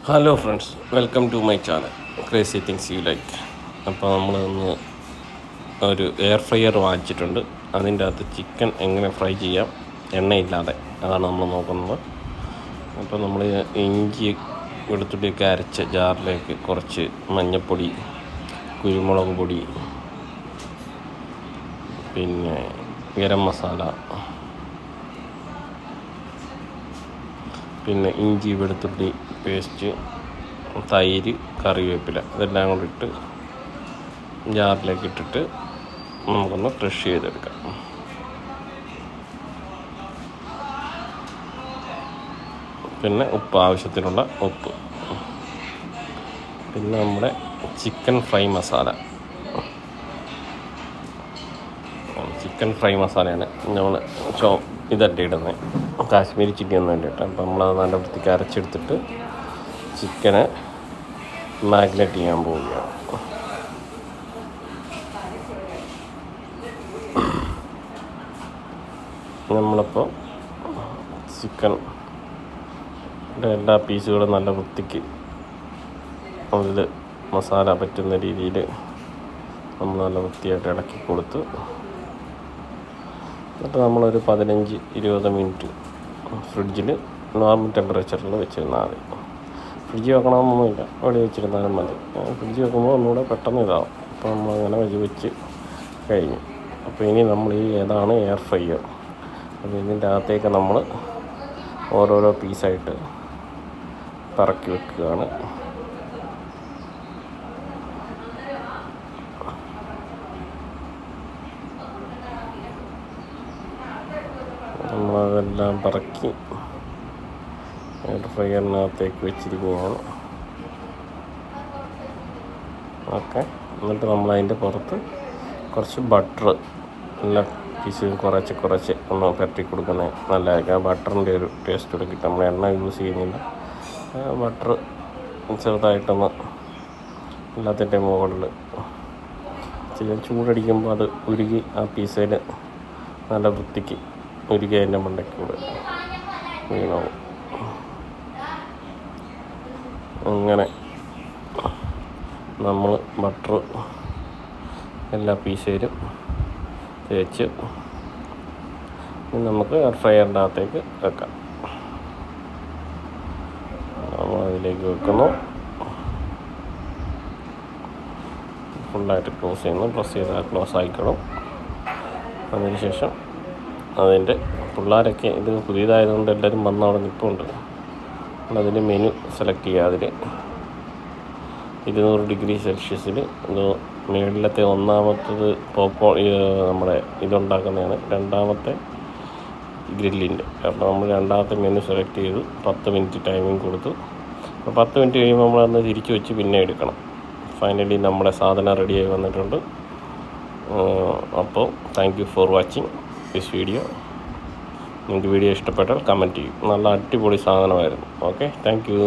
Hello friends, welcome to my channel crazy things you like. അപ്പോൾ നമ്മളൊന്ന് ഒരു air fryer വാങ്ങിച്ചിട്ടുണ്ട്. അതിൻ്റെ അകത്ത് ചിക്കൻ എങ്ങനെ ഫ്രൈ ചെയ്യാം എണ്ണയില്ലാതെ, അതാണ് നമ്മൾ നോക്കുന്നത്. അപ്പോൾ നമ്മൾ ഇഞ്ചി വെളുത്തുള്ളിയൊക്കെ അരച്ച ജാറിലേക്ക് കുറച്ച് മഞ്ഞൾപ്പൊടി, കുരുമുളക് പൊടി, പിന്നെ ഗരം മസാല, പിന്നെ ഇഞ്ചി വെളുത്തുള്ളി പേസ്റ്റ്, തൈര്, കറിവേപ്പില ഇതെല്ലാം കൂടി ഇട്ട് ജാറിലേക്ക് ഇട്ടിട്ട് നമുക്കൊന്ന് ക്രഷ് ചെയ്തെടുക്കാം. പിന്നെ ഉപ്പ്, ആവശ്യത്തിനുള്ള ഉപ്പ്, പിന്നെ നമ്മുടെ ചിക്കൻ ഫ്രൈ മസാലയാണ് നമ്മൾ ഇതല്ലേ ഇടുന്നത്, കാശ്മീരി ചില്ലി ഒന്നും വേണ്ടിയിട്ട്. അപ്പം നമ്മളത് നല്ല വൃത്തിക്ക് അരച്ചെടുത്തിട്ട് ചിക്കനെ മാഗ്നേറ്റ് ചെയ്യാൻ പോവുകയാണ്. നമ്മളിപ്പോൾ ചിക്കൻ്റെ എല്ലാ പീസുകളും നല്ല വൃത്തിക്ക് അതിൽ മസാല പറ്റുന്ന രീതിയിൽ നമ്മൾ നല്ല വൃത്തിയായിട്ട് ഇളക്കി കൊടുത്ത്, എന്നിട്ട് നമ്മളൊരു 15-20 മിനിറ്റ് ഫ്രിഡ്ജിൽ നോർമൽ ടെമ്പറേച്ചറിൽ വെച്ചിരുന്നാൽ മതി. ഫ്രിഡ്ജ് വെക്കണമെന്നൊന്നുമില്ല, അവിടെ വെച്ചിരുന്നാലും മതി. ഫ്രിഡ്ജ് വെക്കുമ്പോൾ ഒന്നുകൂടെ പെട്ടെന്ന് ഇതാവും. അപ്പോൾ നമ്മളങ്ങനെ വെച്ച് കഴിഞ്ഞു. അപ്പോൾ ഇനി നമ്മൾ ഏതാണ് എയർ ഫ്രയർ, അപ്പോൾ ഇതിൻ്റെ അകത്തേക്ക് നമ്മൾ ഓരോരോ പീസായിട്ട് പറക്കി വെക്കുകയാണ്. നമ്മളതെല്ലാം പറക്കി എയർ ഫ്രയറിനകത്തേക്ക് വെച്ചിരിക്കുകയാണ്. ഓക്കെ, എന്നിട്ട് നമ്മളതിൻ്റെ പുറത്ത് കുറച്ച് ബട്ടർ എല്ലാ പീസും കുറച്ച് ഒന്ന് പരട്ടി കൊടുക്കുന്നത് നല്ലതായിരിക്കും. ആ ബട്ടറിൻ്റെ ഒരു ടേസ്റ്റ് കൂടെ കിട്ടും. നമ്മൾ എണ്ണ യൂസ് ചെയ്യുന്നില്ല, ബട്ടർ ചെറുതായിട്ടൊന്ന് എല്ലാത്തിൻ്റെ മുകളിൽ ചൂടടിക്കുമ്പോൾ അത് ഉരുകി ആ പീസയിൽ നല്ല വൃത്തിക്ക് ഉരുകി അതിൻ്റെ മണ്ടയ്ക്കൂടെ വീണാവും. അങ്ങനെ നമ്മൾ ബട്ടർ എല്ലാ പീസയിലും തേച്ച് നമുക്ക് എയർ ഫ്രയറിൻ്റെ അകത്തേക്ക് വെക്കാം. നമ്മൾ അതിലേക്ക് വെക്കുന്നു, ഫുള്ളായിട്ട് ക്ലോസ് ചെയ്യുന്നു. പ്രസ് ചെയ്താൽ ക്ലോസ് ആയിക്കണം. അതിനുശേഷം അതിൻ്റെ പിള്ളേരൊക്കെ ഇത് പുതിയതായതുകൊണ്ട് എല്ലാവരും വന്നവിടെ നിൽപ്പുണ്ട്. അതിൽ മെനു സെലക്ട് ചെയ്യുക. അതിൽ 200 ഡിഗ്രി സെൽഷ്യസിൽ ഇത് മുകളിലത്തെ ഒന്നാമത്തത് നമ്മുടെ ഇതുണ്ടാക്കുന്നതാണ്, രണ്ടാമത്തെ ഗ്രില്ലിൻ്റെ. അപ്പോൾ നമ്മൾ രണ്ടാമത്തെ മെനു സെലക്ട് ചെയ്തു, 10 മിനിറ്റ് ടൈമിംഗ് കൊടുത്തു. അപ്പോൾ 10 മിനിറ്റ് കഴിയുമ്പോൾ നമ്മളതൊന്ന് തിരിച്ച് വെച്ച് പിന്നെ എടുക്കണം. ഫൈനലി നമ്മുടെ സാധനം റെഡിയായി വന്നിട്ടുണ്ട്. അപ്പോൾ thank you for watching this video. നിങ്ങൾക്ക് വീഡിയോ ഇഷ്ടപ്പെട്ടാൽ കമൻറ്റ് ചെയ്യും. നല്ല അടിപൊളി സാധനമായിരുന്നു. Okay, thank you.